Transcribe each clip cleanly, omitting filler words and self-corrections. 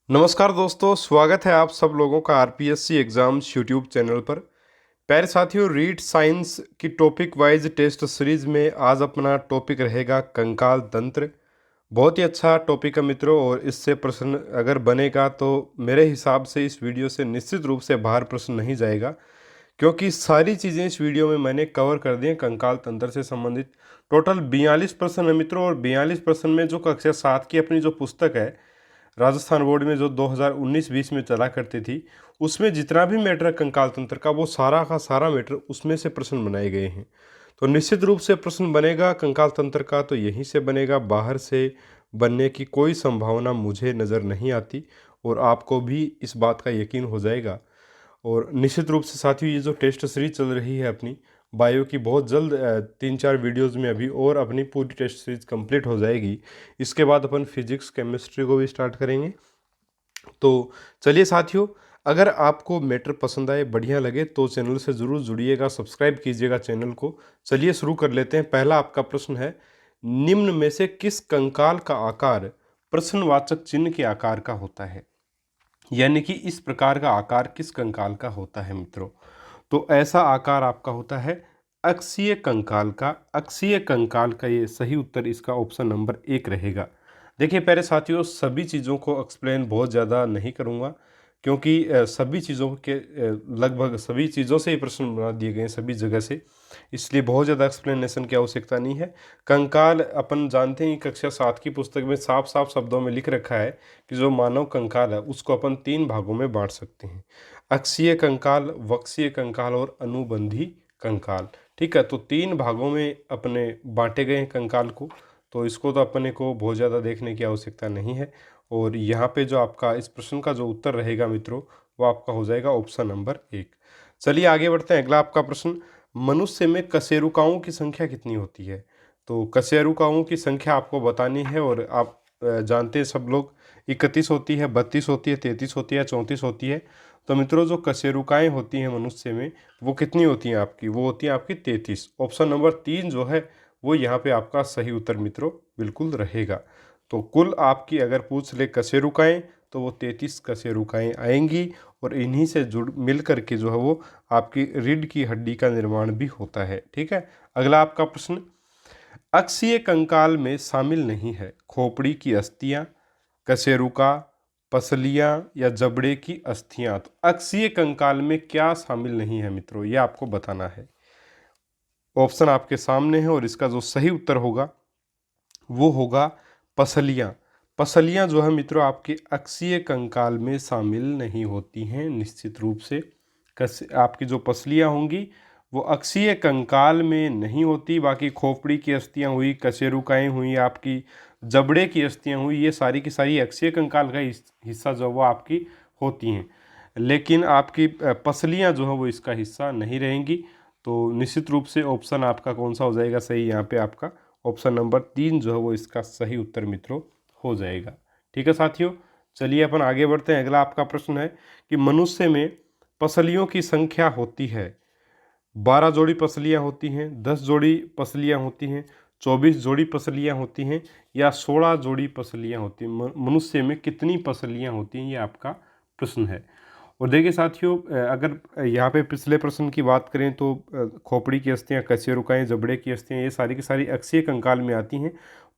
नमस्कार दोस्तों, स्वागत है आप सब लोगों का आरपीएससी एग्ज़ाम्स यूट्यूब चैनल पर। प्यारे साथियों, रीड साइंस की टॉपिक वाइज टेस्ट सीरीज में आज अपना टॉपिक रहेगा कंकाल तंत्र। बहुत ही अच्छा टॉपिक है मित्रों, और इससे प्रश्न अगर बनेगा तो मेरे हिसाब से इस वीडियो से निश्चित रूप से बाहर प्रश्न नहीं जाएगा, क्योंकि सारी चीज़ें इस वीडियो में मैंने कवर कर दी हैं कंकाल तंत्र से संबंधित। टोटल 42 प्रश्न है मित्रों, और 42 प्रश्न में जो कक्षा 7 की अपनी जो पुस्तक है राजस्थान बोर्ड में जो 2019-20 में चला करती थी, उसमें जितना भी मैटर है कंकाल तंत्र का, वो सारा का सारा मैटर उसमें से प्रश्न बनाए गए हैं। तो निश्चित रूप से प्रश्न बनेगा कंकाल तंत्र का, तो यहीं से बनेगा, बाहर से बनने की कोई संभावना मुझे नज़र नहीं आती, और आपको भी इस बात का यकीन हो जाएगा। और निश्चित रूप से साथियों, ये जो टेस्ट सीरीज चल रही है अपनी बायो की, बहुत जल्द 3-4 वीडियोज़ में अभी और अपनी पूरी टेस्ट सीरीज कंप्लीट हो जाएगी। इसके बाद अपन फिजिक्स केमिस्ट्री को भी स्टार्ट करेंगे। तो चलिए साथियों, अगर आपको मैटर पसंद आए, बढ़िया लगे, तो चैनल से ज़रूर जुड़िएगा, सब्सक्राइब कीजिएगा चैनल को। चलिए शुरू कर लेते हैं। पहला आपका प्रश्न है, निम्न में से किस कंकाल का आकार प्रश्नवाचक चिन्ह के आकार का होता है? यानी कि इस प्रकार का आकार किस कंकाल का होता है मित्रों? तो ऐसा आकार आपका होता है अक्षीय कंकाल का। अक्षीय कंकाल का ये सही उत्तर इसका ऑप्शन नंबर 1 रहेगा। देखिए प्यारे साथियों, सभी चीज़ों को एक्सप्लेन बहुत ज़्यादा नहीं करूँगा, क्योंकि सभी चीज़ों के लगभग सभी चीज़ों से ही प्रश्न बना दिए गए हैं सभी जगह से, इसलिए बहुत ज़्यादा एक्सप्लेनेशन की आवश्यकता नहीं है। कंकाल अपन जानते हैं, कक्षा 7 की पुस्तक में साफ साफ शब्दों में लिख रखा है कि जो मानव कंकाल है उसको अपन 3 भागों में बांट सकते हैं: अक्षीय कंकाल, वक्षीय कंकाल और अनुबंधी कंकाल। ठीक है, तो 3 भागों में अपने बांटे गए हैं कंकाल को, तो इसको तो अपने को बहुत ज़्यादा देखने की आवश्यकता नहीं है। और यहाँ पे जो आपका इस प्रश्न का जो उत्तर रहेगा मित्रों, वो आपका हो जाएगा ऑप्शन नंबर 1। चलिए आगे बढ़ते हैं। अगला आपका प्रश्न, मनुष्य में कशेरुकाओं की संख्या कितनी होती है? तो कशेरुकाओं की संख्या आपको बतानी है, और आप जानते हैं सब लोग, 31 होती है, 32 होती है, 33 होती है, 34 होती है। तो मित्रों, जो कशेरुकाएँ होती हैं मनुष्य में, वो कितनी होती हैं आपकी? वो होती हैं आपकी 33। ऑप्शन नंबर 3 जो है वो यहाँ पे आपका सही उत्तर मित्रों बिल्कुल रहेगा। तो कुल आपकी अगर पूछ ले कशेरुकाएँ, तो वो 33 कशेरुकाएँ आएंगी, और इन्हीं से जुड़ मिल कर के जो है वो आपकी रीढ़ की हड्डी का निर्माण भी होता है। ठीक है, अगला आपका प्रश्न, अक्षीय कंकाल में शामिल नहीं है खोपड़ी की अस्थियां, कशेरुका, पसलियां या जबड़े की अस्थियां। तो अक्षीय कंकाल में क्या शामिल नहीं है मित्रों, ये आपको बताना है। ऑप्शन आपके सामने है, और इसका जो सही उत्तर होगा वो होगा पसलियां। पसलियां जो है मित्रों आपके अक्षीय कंकाल में शामिल नहीं होती हैं निश्चित रूप से। आपकी जो पसलियां होंगी वो अक्षीय कंकाल में नहीं होती। बाकी खोपड़ी की अस्थियां हुई, कशेरुकाएँ हुई, आपकी जबड़े की अस्थियां हुई, ये सारी की सारी अक्षीय कंकाल का हिस्सा जो वो आपकी होती हैं। लेकिन आपकी पसलियां जो है वो इसका हिस्सा नहीं रहेंगी। तो निश्चित रूप से ऑप्शन आपका कौन सा हो जाएगा सही? यहाँ पे आपका ऑप्शन नंबर 3 जो है वो इसका सही उत्तर मित्रों हो जाएगा। ठीक है साथियों, चलिए अपन आगे बढ़ते हैं। अगला आपका प्रश्न है कि मनुष्य में पसलियों की संख्या होती है, 12 जोड़ी पसलियां होती हैं, 10 जोड़ी पसलियां होती हैं, 24 जोड़ी पसलियां होती हैं, या 16 जोड़ी पसलियां होती हैं? मनुष्य में कितनी पसलियां होती हैं, ये आपका प्रश्न है। और देखिए साथियों, अगर यहाँ पे पिछले प्रश्न की बात करें तो खोपड़ी की अस्थियाँ, कशेरुकाएँ, जबड़े की अस्थियाँ, ये सारी की सारी अक्षीय कंकाल में आती हैं।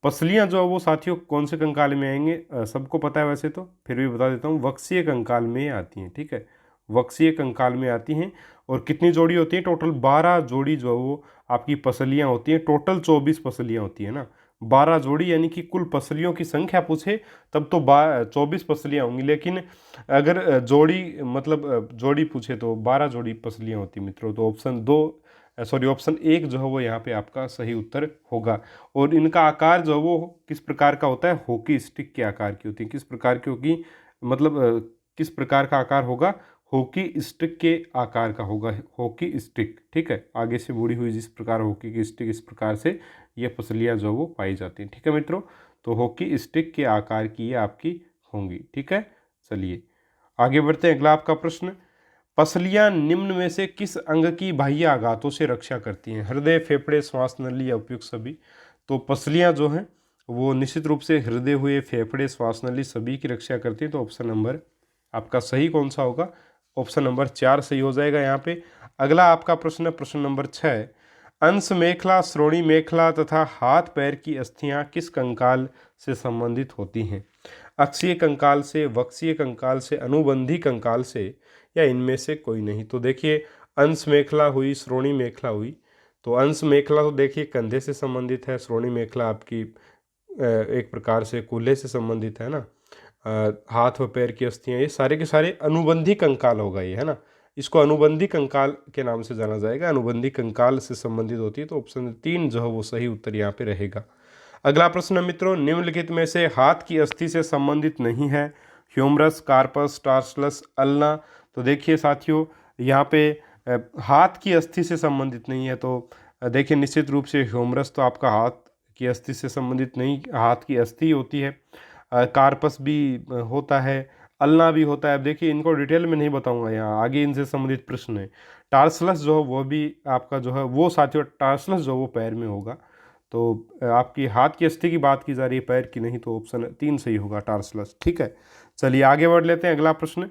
पसलियाँ जो है वो साथियों कौन से कंकाल में आएंगे? सबको पता है वैसे तो, फिर भी बता देता हूँ, वक्षीय कंकाल में आती हैं। ठीक है, वक्षीय कंकाल में आती हैं। और कितनी जोड़ी होती है? टोटल 12 जोड़ी जो है वो आपकी पसलियाँ होती हैं। टोटल 24 पसलियाँ होती हैं ना, 12 जोड़ी, यानी कि कुल पसलियों की संख्या पूछे तब तो 24 पसलियाँ होंगी, लेकिन अगर जोड़ी मतलब जोड़ी पूछे तो 12 जोड़ी पसलियाँ होती मित्रों। तो ऑप्शन 1 जो है वो यहाँ पे आपका सही उत्तर होगा। और इनका आकार जो है वो किस प्रकार का होता है? हॉकी स्टिक के आकार की होती है। किस प्रकार की होगी? मतलब किस प्रकार का आकार होगा? हॉकी स्टिक के आकार का होगा, हॉकी स्टिक। ठीक है, आगे से बूढ़ी हुई जिस प्रकार हॉकी की स्टिक, इस प्रकार से ये पसलियाँ जो वो पाई जाती हैं। ठीक है मित्रों, तो हॉकी स्टिक के आकार की ये आपकी होंगी। ठीक है, चलिए आगे बढ़ते हैं। अगला आपका प्रश्न, पसलियां निम्न में से किस अंग की बाह्य आघातों से रक्षा करती हैं? हृदय, फेफड़े, श्वास नली या उपयुक्त सभी? तो पसलियां जो हैं वो निश्चित रूप से हृदय हुए, फेफड़े, श्वास नली सभी की रक्षा करती है। तो ऑप्शन नंबर आपका सही कौन सा होगा? ऑप्शन नंबर 4 सही हो जाएगा यहाँ पे। अगला आपका प्रश्न है प्रश्न नंबर 6। अंश मेखला, श्रोणि मेखला तथा हाथ पैर की अस्थियां किस कंकाल से संबंधित होती हैं? अक्षीय कंकाल से, वक्षीय कंकाल से, अनुबंधी कंकाल से, या इनमें से कोई नहीं? तो देखिए, अंश मेखला हुई, श्रोणि मेखला हुई। तो अंश मेखला तो देखिए कंधे से संबंधित है, श्रोणि मेखला आपकी एक प्रकार से कूल्हे से संबंधित है ना। हाथ व पैर की अस्थियां, ये सारे के सारे अनुबंधी कंकाल होगा ये, है ना। इसको अनुबंधी कंकाल के नाम से जाना जाएगा, अनुबंधी कंकाल से संबंधित होती है। तो ऑप्शन 3 जो है वो सही उत्तर यहाँ पे रहेगा। अगला प्रश्न मित्रों, निम्नलिखित में से हाथ की अस्थि से संबंधित नहीं है? Humerus, carpus, tarsals, ulna. तो देखिए साथियों, यहाँ पे हाथ की अस्थि से संबंधित नहीं है। तो देखिए निश्चित रूप से ह्यूमरस तो आपका हाथ की अस्थि से संबंधित नहीं, हाथ की अस्थि होती है। कार्पस भी होता है, अल्ना भी होता है। अब देखिए इनको डिटेल में नहीं बताऊंगा, यहाँ आगे इनसे संबंधित प्रश्न है। टार्सलस जो है वो भी आपका जो है वो साथियों, टार्सलस जो वो पैर में होगा। तो आपकी हाथ की अस्थि की बात की जा रही है, पैर की नहीं। तो ऑप्शन 3 सही होगा, टार्सलस। ठीक है, चलिए आगे बढ़ लेते हैं। अगला प्रश्न,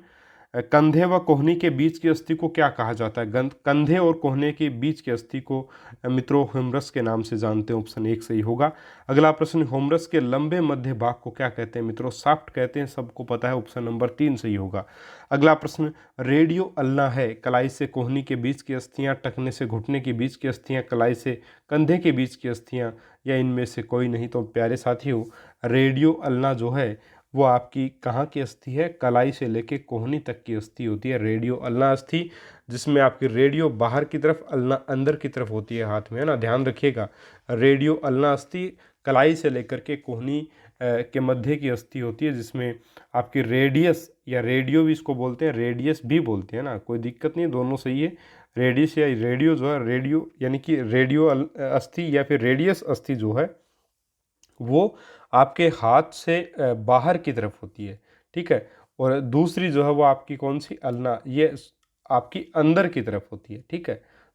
कंधे व कोहनी के बीच की अस्थि को क्या कहा जाता है? कंधे और कोहने के बीच की अस्थि को मित्रों ह्यूमरस के नाम से जानते हैं। ऑप्शन 1 सही होगा। अगला प्रश्न, ह्यूमरस के लंबे मध्य भाग को क्या कहते हैं? मित्रों शाफ्ट कहते हैं, सबको पता है। ऑप्शन नंबर 3 सही होगा। अगला प्रश्न, रेडियो अल्ना है, कलाई से कोहनी के बीच की अस्थियां, टखने से घुटने के बीच की अस्थियां, कलाई से कंधे के बीच की अस्थियां, या इनमें से कोई नहीं? तो प्यारे साथियों, रेडियो अल्ना जो है वो आपकी कहाँ की अस्थि है? कलाई से लेके कोहनी तक की अस्थि होती है रेडियो अल्ना अस्थि, जिसमें आपकी रेडियो बाहर की तरफ, अल्ना अंदर की तरफ होती है हाथ में, है ना। ध्यान रखिएगा, रेडियो अल्ना अस्थि कलाई से लेकर के कोहनी के मध्य की अस्थि होती है, जिसमें आपकी रेडियस या रेडियो भी इसको बोलते हैं, रेडियस भी बोलते हैं ना, कोई दिक्कत नहीं, दोनों सही है। रेडियस या रेडियो जो है, रेडियो यानी कि रेडियो अस्थि या फिर रेडियस अस्थि जो है वो आपके हाथ से बाहर की तरफ होती है। ठीक है, और दूसरी जो है वो आपकी कौन सी? अल्ना, ये आपकी अंदर की तरफ होती है। ठीक है,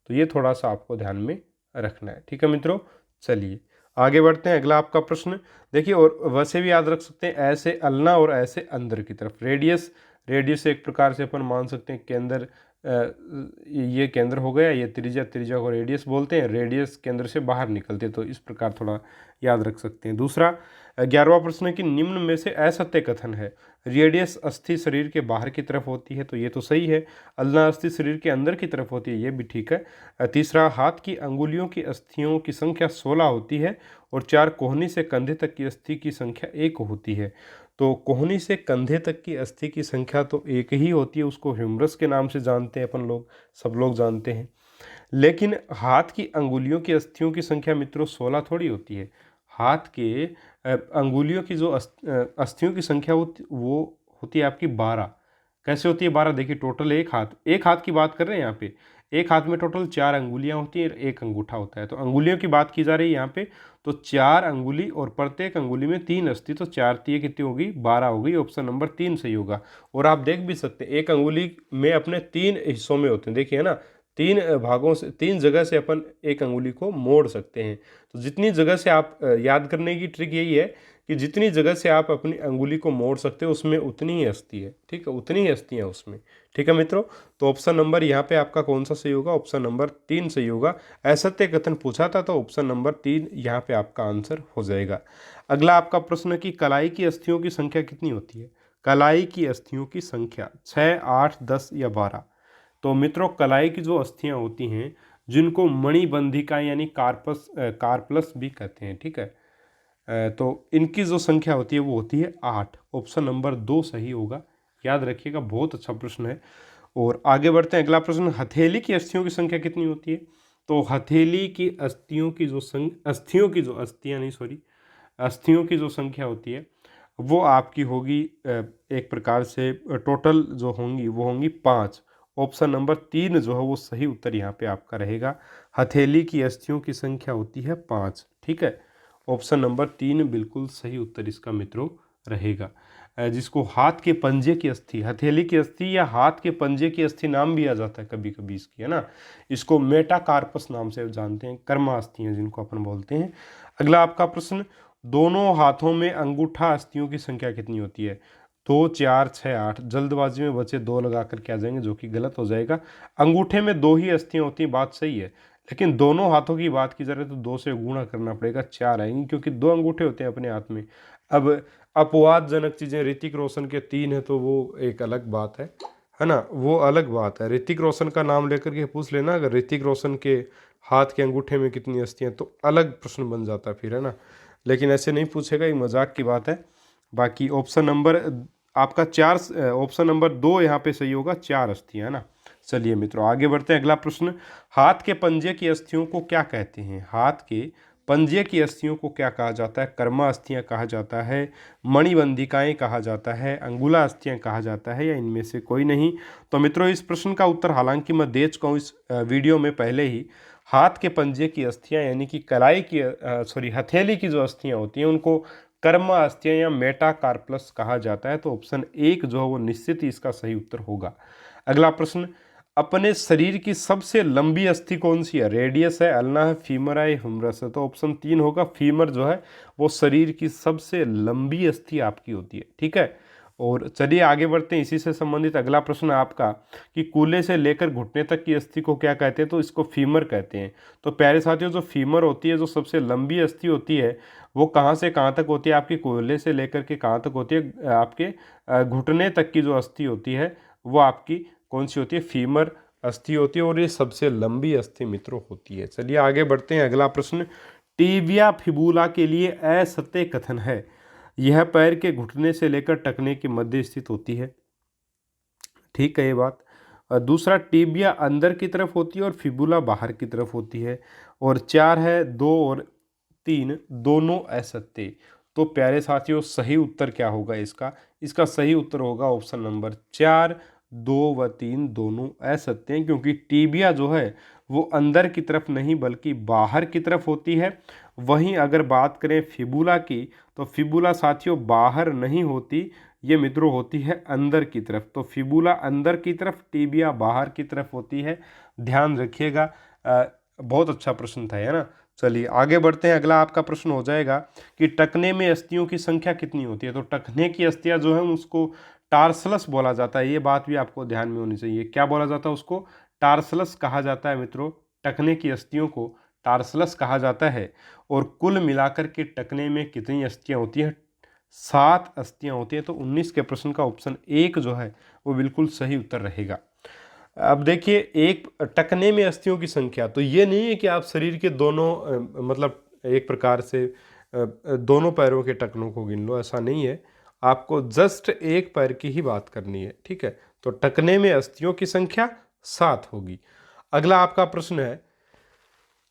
तो ये थोड़ा सा आपको ध्यान में रखना है। ठीक है मित्रों, चलिए आगे बढ़ते हैं। अगला आपका प्रश्न देखिए, और वैसे भी याद रख सकते हैं, ऐसे अल्ना और ऐसे अंदर की तरफ। रेडियस, रेडियस एक प्रकार से अपन मान सकते हैं केंद्र, ये केंद्र हो गया, ये त्रिज्या, त्रिज्या को रेडियस बोलते हैं। रेडियस केंद्र से बाहर निकलते हैं, तो इस प्रकार थोड़ा याद रख सकते हैं। दूसरा 11वां प्रश्न है कि निम्न में से असत्य कथन है? रेडियस अस्थि शरीर के बाहर की तरफ होती है, तो ये तो सही है। अल्ना अस्थि शरीर के अंदर की तरफ होती है, ये भी ठीक है। तीसरा, हाथ की अंगुलियों की अस्थियों की संख्या 16 होती है, और 4 कोहनी से कंधे तक की अस्थि की संख्या 1 होती है। तो कोहनी से कंधे तक की अस्थि की संख्या तो 1 ही होती है, उसको ह्यूमरस के नाम से जानते हैं अपन लोग, सब लोग जानते हैं। लेकिन हाथ की अंगुलियों की अस्थियों की संख्या मित्रों 16 थोड़ी होती है। हाथ के अंगुलियों की जो अस्थियों की संख्या वो होती है आपकी 12। कैसे होती है 12? देखिए, टोटल एक हाथ की बात कर रहे हैं यहाँ पे। एक हाथ में टोटल 4 अंगुलियाँ होती हैं और एक अंगूठा होता है। तो अंगुलियों की बात की जा रही है यहाँ पे, तो 4 अंगुली और प्रत्येक अंगुली में 3 अस्थि, तो 4 3 कितनी होगी? 12 होगी। ऑप्शन नंबर 3 सही होगा। और आप देख भी सकते हैं, एक अंगुली में अपने 3 हिस्सों में होते हैं, देखिए है ना। 3 भागों से, 3 जगह से अपन एक अंगुली को मोड़ सकते हैं। तो जितनी जगह से आप याद करने की ट्रिक यही है कि जितनी जगह से आप अपनी अंगुली को मोड़ सकते हो उसमें उतनी ही अस्थि है। ठीक है, उतनी ही अस्थि है उसमें। ठीक है मित्रों, तो ऑप्शन नंबर यहाँ पे आपका कौन सा सही होगा? ऑप्शन नंबर 3 सही होगा। असत्य कथन पूछा था, तो ऑप्शन नंबर 3 यहाँ पे आपका आंसर हो जाएगा। अगला आपका प्रश्न कि कलाई की अस्थियों की संख्या कितनी होती है? कलाई की अस्थियों की संख्या 6, 8, 10 या 12? तो मित्रों, कलाई की जो अस्थियां होती हैं, जिनको मणिबंधिका यानी कार्पलस भी कहते हैं। ठीक है, तो इनकी जो संख्या होती है वो होती है 8। ऑप्शन नंबर 2 सही होगा, याद रखिएगा, बहुत अच्छा प्रश्न है। और आगे बढ़ते हैं। अगला प्रश्न, हथेली की अस्थियों की संख्या कितनी होती है? तो हथेली की अस्थियों की जो अस्थियों की जो संख्या होती है वो आपकी होगी एक प्रकार से टोटल जो होंगी वो होंगी 5। ऑप्शन नंबर 3 जो है वो सही उत्तर यहाँ पे आपका रहेगा। हथेली की अस्थियों की संख्या होती है 5। ठीक है, ऑप्शन नंबर 3 बिल्कुल सही उत्तर इसका मित्रों रहेगा। जिसको हाथ के पंजे की अस्थि, हथेली की अस्थि या हाथ के पंजे की अस्थि नाम भी आ जाता है कभी कभी इसकी, है ना। इसको मेटाकार्पस नाम से जानते हैं, कर्मा अस्थियां जिनको अपन बोलते हैं। अगला आपका प्रश्न, दोनों हाथों में अंगूठा अस्थियों की संख्या कितनी होती है? 2, 4, 6, 8। जल्दबाजी में बचे 2 लगा कर के आ जाएंगे, जो कि गलत हो जाएगा। अंगूठे में 2 ही अस्थियां होती हैं, बात सही है, लेकिन दोनों हाथों की बात की जा रही है तो 2 से गुणा करना पड़ेगा, 4 आएंगी, क्योंकि 2 अंगूठे होते हैं अपने हाथ में। अब अपवादजनक चीज़ें, ऋतिक रोशन के 3 है तो वो एक अलग बात है ना, वो अलग बात है। ऋतिक रोशन का नाम लेकर के पूछ लेना अगर ऋतिक रोशन के हाथ के अंगूठे में कितनी अस्थियां, तो अलग प्रश्न बन जाता है फिर, है ना। लेकिन ऐसे नहीं पूछेगा, ये मजाक की बात है। बाकी ऑप्शन नंबर आपका 4, ऑप्शन नंबर 2 यहाँ पे सही होगा, 4 अस्थियां, है ना। चलिए मित्रों आगे बढ़ते हैं। अगला प्रश्न, हाथ के पंजे की अस्थियों को क्या कहते हैं? हाथ के पंजे की अस्थियों को क्या कहा जाता है? कर्मा अस्थियां कहा जाता है, मणिबंधिकाएं कहा जाता है, अंगुला अस्थियां कहा जाता है, या इनमें से कोई नहीं? तो मित्रों इस प्रश्न का उत्तर हालांकि मैं दे चुका हूँ इस वीडियो में पहले ही। हाथ के पंजे की अस्थियां यानी कि कलाई की सॉरी हथेली की जो अस्थियां होती हैं उनको कर्मा अस्थियां या मेटाकार्पस कहा जाता है। तो ऑप्शन 1 जो है वो निश्चित ही इसका सही उत्तर होगा। अगला प्रश्न, अपने शरीर की सबसे लंबी अस्थि कौन सी है? रेडियस है, अल्ना है, फीमर है, ह्यूमरस है? तो ऑप्शन 3 होगा, फीमर जो है वो शरीर की सबसे लंबी अस्थि आपकी होती है, ठीक है। और चलिए आगे बढ़ते हैं, इसी से संबंधित अगला प्रश्न आपका कि कूल्हे से लेकर घुटने तक की अस्थि को क्या कहते हैं? तो इसको फीमर कहते हैं। तो प्यारे साथियों, जो फीमर होती है, जो सबसे लंबी अस्थि होती है, वो कहाँ से कहाँ तक होती है? आपकी कूल्हे से लेकर के कहाँ तक होती है? आपके घुटने तक की जो अस्थि होती है वो आपकी कौन सी होती है? फीमर अस्थि होती है, और ये सबसे लंबी अस्थि मित्रों होती है। चलिए आगे बढ़ते हैं। अगला प्रश्न, टीबिया फिबुला के लिए असत्य कथन है। यह पैर के घुटने से लेकर टखने के मध्य स्थित होती है, ठीक है ये बात। और दूसरा, टीबिया अंदर की तरफ होती है और फिबुला बाहर की तरफ होती है। और 4 है, 2 और 3 दोनों असत्य। तो प्यारे साथियों सही उत्तर क्या होगा इसका? इसका सही उत्तर होगा ऑप्शन नंबर 4, 2 व 3 दोनों असत्य हैं, क्योंकि टीबिया जो है वो अंदर की तरफ नहीं बल्कि बाहर की तरफ होती है। वहीं अगर बात करें फिबुला की, तो फिबुला साथियों बाहर नहीं होती, ये मित्रों होती है अंदर की तरफ। तो फिबुला अंदर की तरफ, टीबिया बाहर की तरफ होती है, ध्यान रखिएगा। बहुत अच्छा प्रश्न था, है ना। चलिए आगे बढ़ते हैं। अगला आपका प्रश्न हो जाएगा कि टखने में अस्थियों की संख्या कितनी होती है? तो टखने की अस्थियां जो है उसको टार्सलस बोला जाता है, ये बात भी आपको ध्यान में होनी चाहिए। क्या बोला जाता है उसको? टार्सलस कहा जाता है मित्रों। टखने की अस्थियों को टार्सलस कहा जाता है। और कुल मिलाकर के टखने में कितनी अस्थियां होती है? 7 अस्थियां होती हैं। तो 19 के प्रश्न का ऑप्शन 1 जो है वो बिल्कुल सही उत्तर रहेगा। अब देखिए, एक टखने में अस्थियों की संख्या, तो ये नहीं है कि आप शरीर के दोनों मतलब एक प्रकार से दोनों पैरों के टखनों को गिन लो, ऐसा नहीं है। आपको जस्ट एक पैर की ही बात करनी है, ठीक है। तो टखने में अस्थियों की संख्या 7 होगी। अगला आपका प्रश्न है,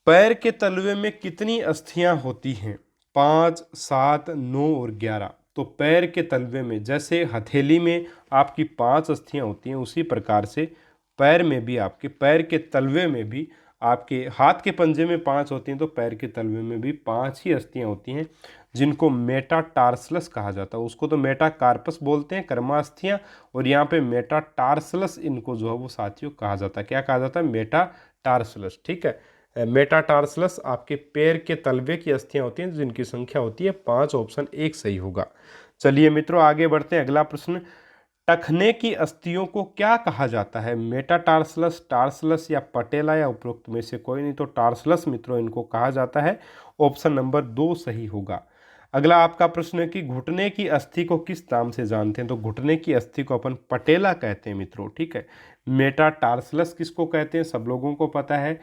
पैर के तलवे में कितनी अस्थियां होती हैं? 5, 7, 9 और 11। तो पैर के तलवे में, जैसे हथेली में आपकी 5 अस्थियां होती हैं, उसी प्रकार से पैर में भी, आपके पैर के तलवे में भी, आपके हाथ के पंजे में 5 होती हैं, तो पैर के तलवे में भी 5 ही अस्थियां होती हैं, जिनको मेटाटार्सलस कहा जाता है। उसको तो मेटाकार्पस बोलते हैं, कर्मास्थियां, और यहाँ पे मेटाटार्सलस इनको जो है वो साथियों कहा जाता है। क्या कहा जाता है? मेटाटार्सलस, ठीक है। मेटाटार्सलस आपके पैर के तलवे की अस्थियां होती हैं, जिनकी संख्या होती है 5। ऑप्शन 1 सही होगा। चलिए मित्रों आगे बढ़ते हैं। अगला प्रश्न, टखने की अस्थियों को क्या कहा जाता है? मेटाटार्सलस, टार्सलस या पटेला, या उपरोक्त में से कोई नहीं? तो टार्सलस मित्रों इनको कहा जाता है। ऑप्शन नंबर 2 सही होगा। अगला आपका प्रश्न है कि घुटने की अस्थि को किस नाम से जानते हैं? तो घुटने की अस्थि को अपन पटेला कहते हैं मित्रों, ठीक है। मेटाटार्सलस किसको कहते हैं? सब लोगों को पता है।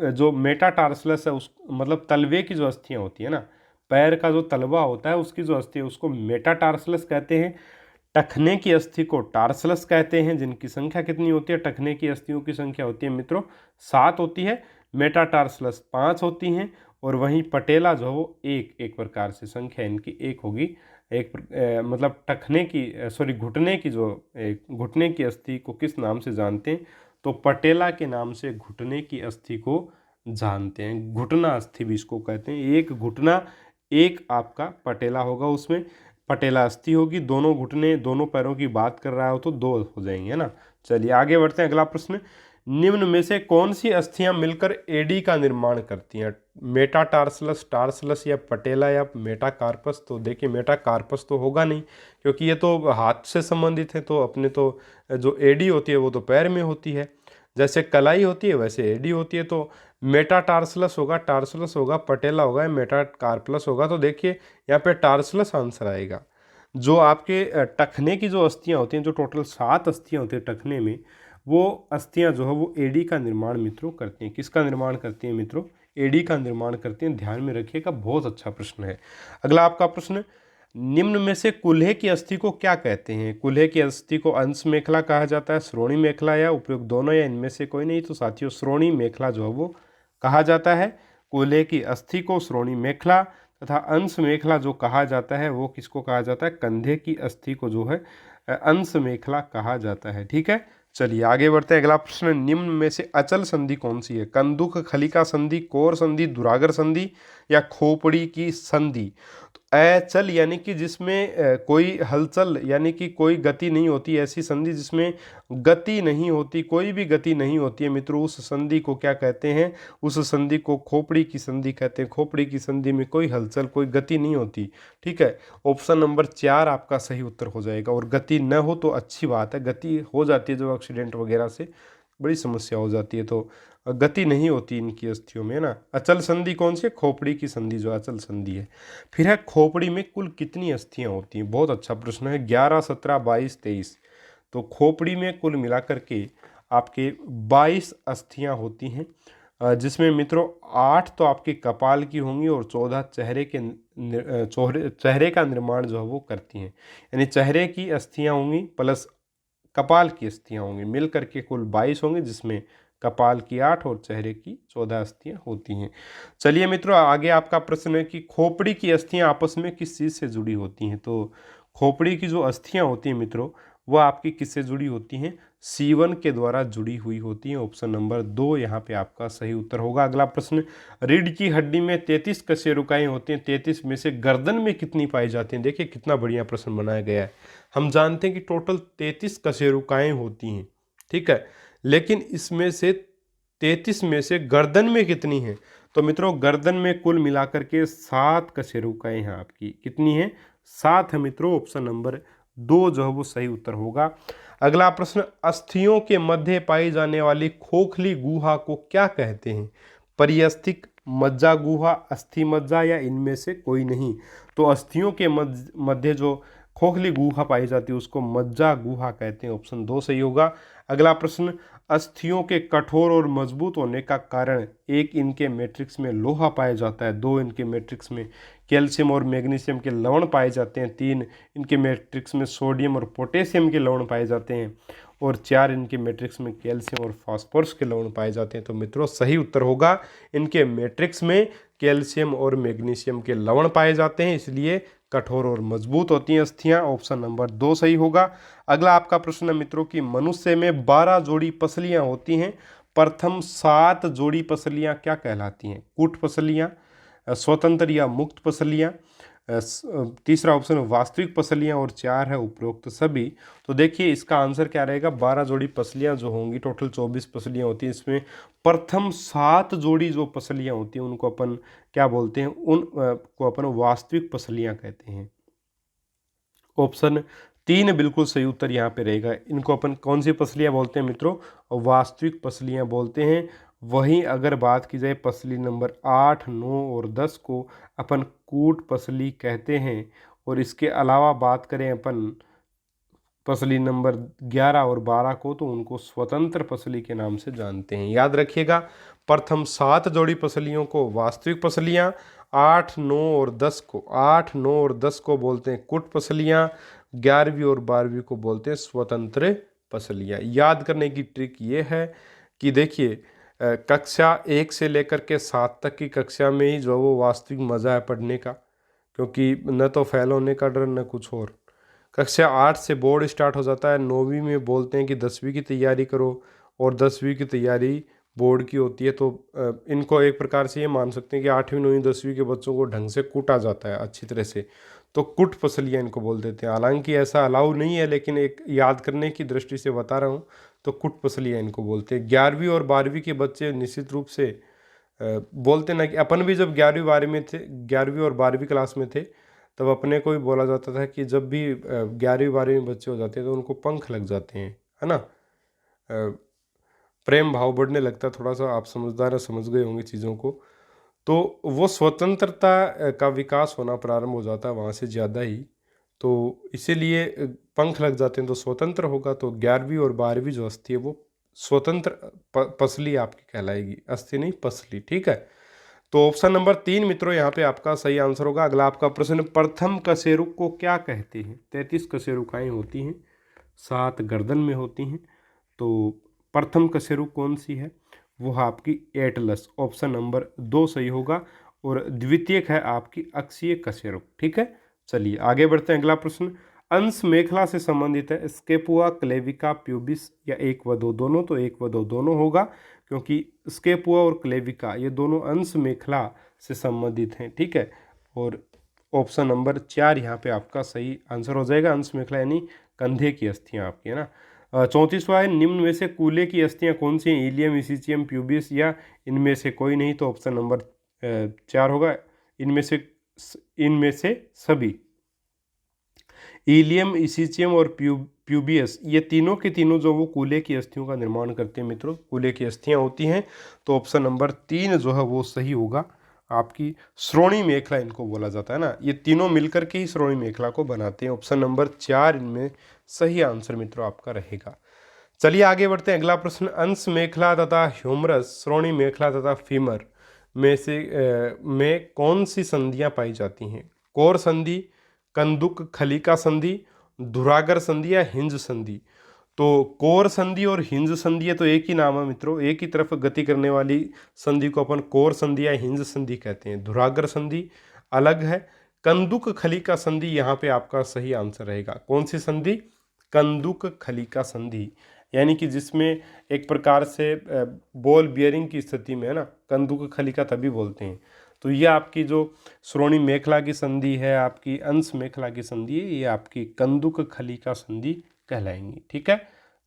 जो मेटाटार्सलस है उस मतलब तलवे की जो अस्थियां होती है ना, पैर का जो तलवा होता है उसकी जो अस्थि है उसको मेटाटार्सलस कहते हैं। टखने की अस्थि को टार्सलस कहते हैं, जिनकी संख्या कितनी होती है? टखने की अस्थियों की संख्या होती है मित्रों 7 होती है, मेटाटार्सलस 5 होती हैं, और वहीं पटेला जो है वो एक प्रकार से संख्या इनकी 1 होगी। मतलब टखने की सॉरी घुटने की जो घुटने की अस्थि को किस नाम से जानते हैं? तो पटेला के नाम से घुटने की अस्थि को जानते हैं। घुटना अस्थि भी इसको कहते हैं। एक घुटना, एक आपका पटेला होगा, उसमें पटेला अस्थि होगी। दोनों घुटने, दोनों पैरों की बात कर रहा हो तो 2 हो जाएंगे, है ना। चलिए आगे बढ़ते हैं। अगला प्रश्न, निम्न में से कौन सी अस्थियां मिलकर एडी का निर्माण करती हैं? मेटाटार्सलस, टार्सलस या पटेला या मेटाकार्पस? तो देखिए मेटाकार्पस तो होगा नहीं, क्योंकि ये तो हाथ से संबंधित है। तो अपने तो जो एडी होती है वो तो पैर में होती है, जैसे कलाई होती है वैसे एडी होती है। तो मेटाटार्सलस होगा, टार्सलस होगा, पटेला होगा या मेटाकार्पस होगा। तो देखिए यहाँ पे टार्सलस आंसर आएगा। जो आपके टखने की जो अस्थियां होती हैं, जो टोटल 7 अस्थियां होती हैं टखने में, वो अस्थियां जो है वो एडी का निर्माण मित्रों करती हैं। किसका निर्माण करती हैं मित्रों? एडी का निर्माण करती हैं। ध्यान में रखिएगा, बहुत अच्छा प्रश्न है। अगला आपका प्रश्न, निम्न में से कूल्हे की अस्थि को क्या कहते हैं? कूल्हे की अस्थि को अंश मेखला कहा जाता है, श्रोणी मेखला या उपयुक्त दोनों, या इनमें से कोई नहीं? तो साथियों श्रोणी मेखला जो है वो कहा जाता है। कूल्हे की अस्थि को श्रोणी मेखला तथा अंश मेखला जो कहा जाता है वो किसको कहा जाता है? कंधे की अस्थि को जो है अंश मेखला कहा जाता है। ठीक है, चलिए आगे बढ़ते हैं। अगला प्रश्न, निम्न में से अचल संधि कौन सी है? कंदुक खलिका संधि, कोर संधि, दुरागर संधि या खोपड़ी की संधि? तो अचल यानी कि जिसमें कोई हलचल यानी कि कोई गति नहीं होती, ऐसी संधि जिसमें गति नहीं होती, कोई भी गति नहीं होती है मित्रों, उस संधि को क्या कहते हैं? उस संधि को खोपड़ी की संधि कहते हैं। खोपड़ी की संधि में कोई हलचल, कोई गति नहीं होती। ठीक है, ऑप्शन नंबर 4 आपका सही उत्तर हो जाएगा। और गति न हो तो अच्छी बात है, गति हो जाती है जो एक्सीडेंट वगैरह से बड़ी समस्या हो जाती है, तो गति नहीं होती इनकी अस्थियों में, है ना। अचल संधि कौन सी है? खोपड़ी की संधि जो अचल संधि है। फिर है खोपड़ी में कुल कितनी अस्थियां होती हैं? बहुत अच्छा प्रश्न है। 11, 17, 22, 23। तो खोपड़ी में कुल मिलाकर के आपके 22 अस्थियां होती हैं, जिसमें मित्रों 8 तो आपके कपाल की होंगी और 14 चेहरे का निर्माण जो है वो करती हैं। यानी चेहरे की अस्थियां होंगी प्लस कपाल की अस्थियां होंगी, मिल करके कुल 22 होंगी, जिसमें कपाल की 8 और चेहरे की 14 अस्थियां होती हैं। चलिए मित्रों, आगे आपका प्रश्न है कि खोपड़ी की अस्थियां आपस में किस चीज़ से जुड़ी होती हैं? तो खोपड़ी की जो अस्थियां होती हैं मित्रों, वह आपकी किससे जुड़ी होती हैं? सीवन के द्वारा जुड़ी हुई होती हैं। ऑप्शन नंबर 2 यहाँ पे आपका सही उत्तर होगा। अगला प्रश्न, रीढ़ की हड्डी में 33 कशेरुकाएं होती हैं, 33 में से गर्दन में कितनी पाई जाती हैं? देखिए कितना बढ़िया प्रश्न बनाया गया है। हम जानते हैं कि टोटल 33 कशेरुकाएं होती हैं, ठीक है, लेकिन इसमें से 33 में से गर्दन में कितनी है? तो मित्रों गर्दन में कुल मिलाकर के 7 कशेरुकाएं हैं आपकी। कितनी है? 7 है मित्रों। ऑप्शन नंबर 2 जो है वो सही उत्तर होगा। अगला प्रश्न, अस्थियों के मध्य पाई जाने वाली खोखली गुहा को क्या कहते हैं? परिअस्थिक, मज्जा गुहा, अस्थि मज्जा या इनमें से कोई नहीं? तो अस्थियों के मध्य जो खोखली गुहा पाई जाती है उसको मज्जा गुहा कहते हैं। ऑप्शन 2 सही होगा। अगला प्रश्न, अस्थियों के कठोर और मजबूत होने का कारण, 1 इनके मैट्रिक्स में लोहा पाया जाता है, 2 इनके मैट्रिक्स में कैल्शियम और मैग्नीशियम के लवण पाए जाते हैं, 3 इनके मैट्रिक्स में सोडियम और पोटेशियम के लवण पाए जाते हैं, और 4 इनके मैट्रिक्स में कैल्शियम और फास्फोरस के लवण पाए जाते हैं। तो मित्रों सही उत्तर होगा, इनके मैट्रिक्स में कैल्शियम और मैग्नीशियम के लवण पाए जाते हैं, इसलिए कठोर और मजबूत होती हैं अस्थियां। ऑप्शन नंबर 2 सही होगा। अगला आपका प्रश्न है मित्रों कि मनुष्य में 12 जोड़ी पसलियां होती हैं, प्रथम 7 जोड़ी पसलियां क्या कहलाती हैं? कूट पसलियां, स्वतंत्र या मुक्त पसलियां, तीसरा ऑप्शन वास्तविक पसलियां, और 4 है उपरोक्त सभी। तो देखिए इसका आंसर क्या रहेगा? 12 जोड़ी पसलियां जो होंगी, टोटल 24 पसलियां होती हैं, इसमें प्रथम 7 जोड़ी जो पसलियां होती हैं उनको अपन क्या बोलते हैं? उन को अपन वास्तविक पसलियां कहते हैं। ऑप्शन 3 बिल्कुल सही उत्तर यहाँ पे रहेगा। इनको अपन कौन सी पसलियाँ बोलते हैं मित्रों? वास्तविक पसलियाँ बोलते हैं। वहीं अगर बात की जाए पसली नंबर 8, 9 और 10 को अपन कूट पसली कहते हैं, और इसके अलावा बात करें अपन पसली नंबर 11 और 12 को, तो उनको स्वतंत्र पसली के नाम से जानते हैं। याद रखिएगा, प्रथम 7 जोड़ी पसलियों को वास्तविक पसलियाँ, 8, 9 और 10 को 8, 9 और 10 को बोलते हैं कुट पसलियाँ, 11वीं और 12वीं को बोलते हैं स्वतंत्र पसलियाँ। याद करने की ट्रिक ये है कि देखिए कक्षा 1 से लेकर के 7 तक की कक्षा में ही जो वो वास्तविक मज़ा है पढ़ने का, क्योंकि न तो फेल होने का डर न कुछ और। कक्षा 8 से बोर्ड स्टार्ट हो जाता है, 9वीं में बोलते हैं कि 10वीं की तैयारी करो, और 10वीं की तैयारी बोर्ड की होती है। तो इनको एक प्रकार से ये मान सकते हैं कि 8वीं 9वीं 10वीं के बच्चों को ढंग से कूटा जाता है अच्छी तरह से। तो कुट पसलियाँ इनको बोल देते हैं। हालांकि ऐसा अलाउ नहीं है, लेकिन एक याद करने की दृष्टि से बता रहा हूँ, तो कुट पसलियाँ इनको बोलते हैं। 11वीं और 12वीं के बच्चे निश्चित रूप से बोलते ना, कि अपन भी जब 11वीं 12वीं में थे, 11वीं और 12वीं क्लास में थे, तब अपने को भी बोला जाता था कि जब भी 11वीं 12वीं में बच्चे हो जाते हैं तो उनको पंख लग जाते हैं, है ना। प्रेम भाव बढ़ने लगता है थोड़ा सा, आप समझदार हैं, समझ गए होंगे चीज़ों को। तो वो स्वतंत्रता का विकास होना प्रारंभ हो जाता है वहाँ से ज़्यादा ही, तो इसीलिए पंख लग जाते हैं तो स्वतंत्र होगा। तो 11वीं और 12वीं जो अस्थि है वो स्वतंत्र पसली आपकी कहलाएगी, अस्थि नहीं पसली, ठीक है। तो ऑप्शन नंबर 3 मित्रों यहाँ पे आपका सही आंसर होगा। अगला आपका प्रश्न, प्रथम कशेरुक को क्या कहते हैं? 33 कशेरुकाएँ होती हैं, 7 गर्दन में होती हैं। तो प्रथम कशेरुक कौन सी है? वो है आपकी एटलस, ऑप्शन नंबर 2 सही होगा। और द्वितीयक है आपकी अक्षीय कशेरुक, ठीक है। चलिए आगे बढ़ते हैं। अगला प्रश्न, अंश मेखला से संबंधित है, स्केपुआ, क्लेविका, प्यूबिस या 1 व 2 दोनों? तो 1 व 2 दोनों होगा, क्योंकि स्केपुआ और क्लेविका ये दोनों अंश मेखला से संबंधित हैं, ठीक है। और ऑप्शन नंबर 4 यहाँ पे आपका सही आंसर हो जाएगा। अंश मेखला यानी कंधे की अस्थियाँ आपकी, है ना। 34वां है, निम्न में से कूल्हे की अस्थियाँ कौन सी हैं? इलियम, इसिचियम, प्यूबिस या इनमें से कोई नहीं? तो ऑप्शन नंबर 4 होगा, इनमें से सभी। इलियम, इसिचियम और प्यूबियस ये तीनों के तीनों जो वो कूल्हे की अस्थियों का निर्माण करते हैं मित्रों, कूल्हे की अस्थियाँ होती हैं। तो ऑप्शन नंबर 3 जो है वो सही होगा। आपकी श्रोणी मेखला इनको बोला जाता है ना, ये तीनों मिलकर के ही श्रोणी मेखला को बनाते हैं। ऑप्शन नंबर 4 इनमें सही आंसर मित्रों आपका रहेगा। चलिए आगे बढ़ते हैं। अगला प्रश्न, अंश मेखला तथा ह्यूमरस, श्रोणी मेखला तथा फीमर में कौन सी संधियां पाई जाती हैं? कोर संधि, कंदुक खलिका संधि, धुरागर संधि या हिंज संधि? तो कोर संधि और हिंज संधि तो एक ही नाम है मित्रों, एक ही तरफ गति करने वाली संधि को अपन कोर संधि या हिंज संधि कहते हैं। धुरागर संधि अलग है। कंदुक खलिका संधि यहाँ पे आपका सही आंसर रहेगा। कौन सी संधि? कंदुक खलिका संधि, यानी कि जिसमें एक प्रकार से बॉल बियरिंग की स्थिति में है ना, कंदुक खलिका तभी बोलते हैं। तो ये आपकी जो श्रोणी मेखला की संधि है, आपकी अंश मेखला की संधि है, ये आपकी कंदुक खलिका संधि कहलाएंगी, ठीक है।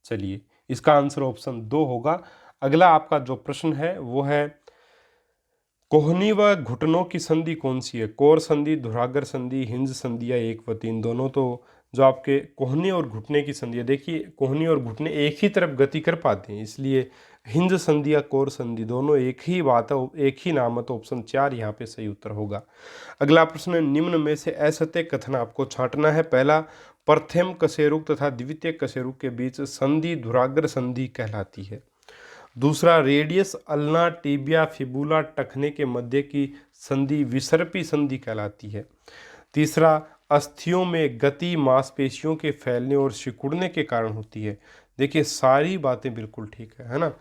चलिए इसका आंसर ऑप्शन 2 होगा। अगला आपका जो प्रश्न है वो है, कोहनी व घुटनों की संधि कौन सी है? कोर संधि, धुरागर संधि, हिंज संधि या 1 व 3 दोनों? तो जो आपके कोहनी और घुटने की संधि है, देखिए कोहनी और घुटने एक ही तरफ गति कर पाते हैं, इसलिए हिंज संधि या कोर संधि दोनों एक ही बात है, एक ही नाम है। तो ऑप्शन 4 यहाँ पे सही उत्तर होगा। अगला प्रश्न, निम्न में से असत्य कथन आपको छांटना है। पहला, प्रथम कशेरुक तथा द्वितीय कशेरुक के बीच संधि धुरागर संधि कहलाती है। दूसरा, रेडियस अल्ना टिबिया फिबुला टखने के मध्य की संधि विसर्पी संधि कहलाती है। तीसरा, अस्थियों में गति मांसपेशियों के फैलने और सिकुड़ने के कारण होती है। देखिए सारी बातें बिल्कुल ठीक है ना।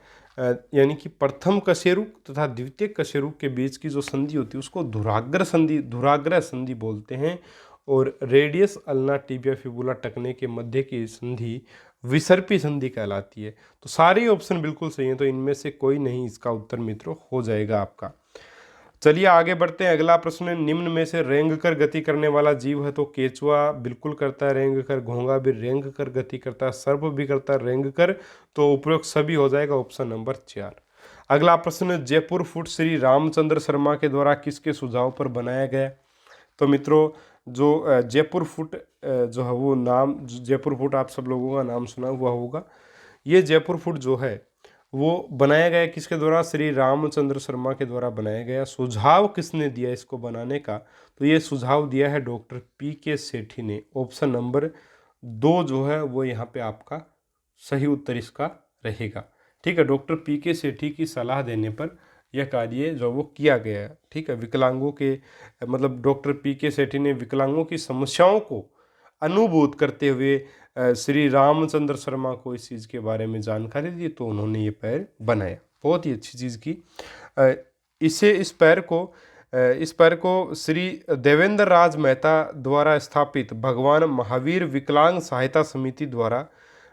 यानी कि प्रथम कशेरुक तथा द्वितीय कशेरुक के बीच की जो संधि होती है उसको धुराग्र संधि, धुराग्र संधि बोलते हैं। और रेडियस अल्ना टिबिया फिबुला टखने के मध्य की संधि विसर्पी संधि कहलाती है। तो सारे ऑप्शन बिल्कुल सही हैं, तो इनमें से कोई नहीं इसका उत्तर मित्रों हो जाएगा आपका। चलिए आगे बढ़ते हैं। अगला प्रश्न, निम्न में से रेंग कर गति करने वाला जीव है? तो केचुआ बिल्कुल करता है रेंग कर, घोंगा भी रेंग कर गति करता है, सर्प भी करता है रेंग कर। तो उपयुक्त सभी हो जाएगा ऑप्शन नंबर 4। अगला प्रश्न, जयपुर फुट श्री रामचंद्र शर्मा के द्वारा किसके सुझाव पर बनाया गया? तो मित्रों जो जयपुर फुट जो है वो नाम, जयपुर फुट आप सब लोगों का नाम सुना हुआ होगा। ये जयपुर फुट जो है वो बनाया गया किसके द्वारा? श्री रामचंद्र शर्मा के द्वारा बनाया गया। सुझाव किसने दिया इसको बनाने का? तो ये सुझाव दिया है डॉक्टर पी.के. सेठी ने। ऑप्शन नंबर 2 जो है वो यहाँ पे आपका सही उत्तर इसका रहेगा, ठीक है। Doctor PK. सेठी की सलाह देने पर यह कार्य जो वो किया गया है, ठीक है। विकलांगों के मतलब डॉक्टर पी.के. सेठी ने विकलांगों की समस्याओं को अनुभूत करते हुए श्री रामचंद्र शर्मा को इस चीज़ के बारे में जानकारी दी, तो उन्होंने ये पैर बनाया। बहुत ही अच्छी चीज़ की। इस पैर को श्री देवेंद्र राज मेहता द्वारा स्थापित भगवान महावीर विकलांग सहायता समिति द्वारा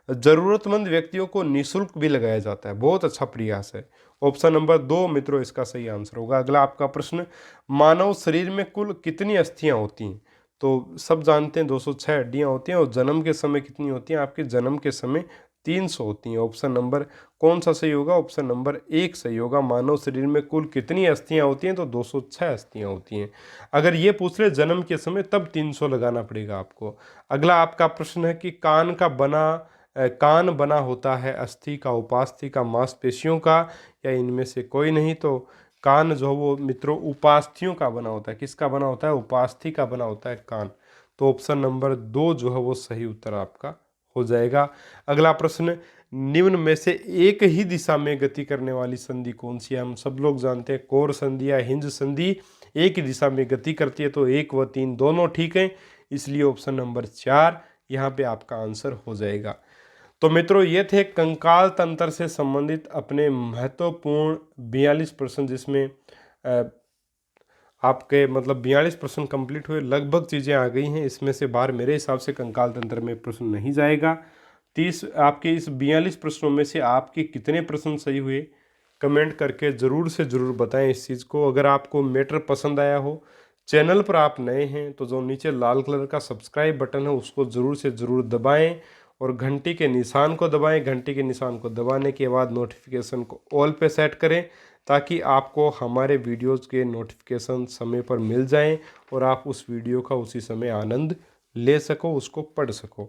जरूरतमंद व्यक्तियों को निःशुल्क भी लगाया जाता है। बहुत अच्छा प्रयास है। ऑप्शन नंबर 2 मित्रों इसका सही आंसर होगा। अगला आपका प्रश्न, मानव शरीर में कुल कितनी अस्थियां होती हैं? तो सब जानते हैं 206 हड्डियां होती हैं और जन्म के समय कितनी होती हैं? आपके जन्म के समय 300 होती हैं। ऑप्शन नंबर कौन सा सही होगा? ऑप्शन नंबर 1 सही होगा। मानव शरीर में कुल कितनी अस्थियां होती हैं? तो 206 अस्थियां होती हैं। अगर ये पूछ रहे जन्म के समय तब 300 लगाना पड़ेगा आपको। अगला आपका प्रश्न है कि कान बना होता है अस्थि का, उपास्थि का, मांसपेशियों का, या इनमें से कोई नहीं? तो कान जो वो मित्रों उपास्थियों का बना होता है। किसका बना होता है? उपास्थि का बना होता है कान। तो ऑप्शन नंबर 2 जो है वो सही उत्तर आपका हो जाएगा। अगला प्रश्न, निम्न में से एक ही दिशा में गति करने वाली संधि कौन सी है? हम सब लोग जानते हैं कोर संधि या हिंज संधि एक ही दिशा में गति करती है, तो 1 व 3 दोनों ठीक हैं, इसलिए ऑप्शन नंबर 4 यहाँ पे आपका आंसर हो जाएगा। तो मित्रों ये थे कंकाल तंत्र से संबंधित अपने महत्वपूर्ण 42 प्रश्न, जिसमें आपके मतलब 42 प्रश्न कंप्लीट हुए, लगभग चीज़ें आ गई हैं। इसमें से बाहर मेरे हिसाब से कंकाल तंत्र में प्रश्न नहीं जाएगा। 30 आपके इस 42 प्रश्नों में से आपके कितने प्रश्न सही हुए कमेंट करके ज़रूर से ज़रूर बताएं इस चीज़ को। अगर आपको मैटर पसंद आया हो, चैनल पर आप नए हैं तो जो नीचे लाल कलर का सब्सक्राइब बटन है उसको ज़रूर से ज़रूर दबाएं और घंटी के निशान को दबाएं। घंटी के निशान को दबाने के बाद नोटिफिकेशन को ऑल पे सेट करें ताकि आपको हमारे वीडियोज़ के नोटिफिकेशन समय पर मिल जाएं और आप उस वीडियो का उसी समय आनंद ले सको, उसको पढ़ सको।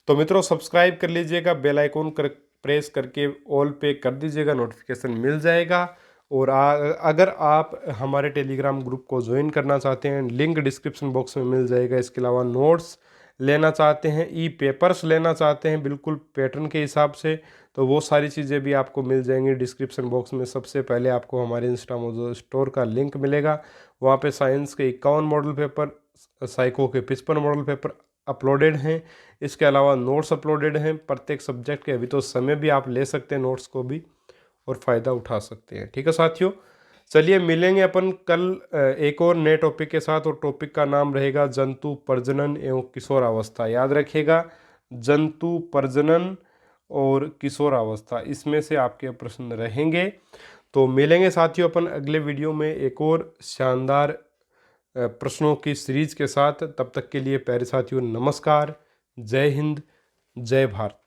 तो मित्रों सब्सक्राइब कर लीजिएगा, बेल आइकॉन प्रेस करके ऑल पे कर दीजिएगा, नोटिफिकेशन मिल जाएगा। और अगर आप हमारे टेलीग्राम ग्रुप को ज्वाइन करना चाहते हैं, लिंक डिस्क्रिप्शन बॉक्स में मिल जाएगा। इसके अलावा नोट्स लेना चाहते हैं, ई पेपर्स लेना चाहते हैं बिल्कुल पैटर्न के हिसाब से, तो वो सारी चीज़ें भी आपको मिल जाएंगी डिस्क्रिप्शन बॉक्स में। सबसे पहले आपको हमारे इंस्टा मोजो स्टोर का लिंक मिलेगा, वहाँ पे साइंस के 51 मॉडल पेपर, साइको के 55 मॉडल पेपर अपलोडेड हैं। इसके अलावा नोट्स अपलोडेड हैं प्रत्येक सब्जेक्ट के। अभी तो समय भी आप ले सकते हैं नोट्स को भी और फ़ायदा उठा सकते हैं। ठीक है साथियों, चलिए मिलेंगे अपन कल एक और नए टॉपिक के साथ, और टॉपिक का नाम रहेगा जंतु प्रजनन एवं किशोरावस्था। याद रखिएगा, जंतु प्रजनन और किशोरावस्था, इसमें से आपके प्रश्न रहेंगे। तो मिलेंगे साथियों अपन अगले वीडियो में एक और शानदार प्रश्नों की सीरीज के साथ। तब तक के लिए प्यारे साथियों नमस्कार, जय हिंद, जय भारत।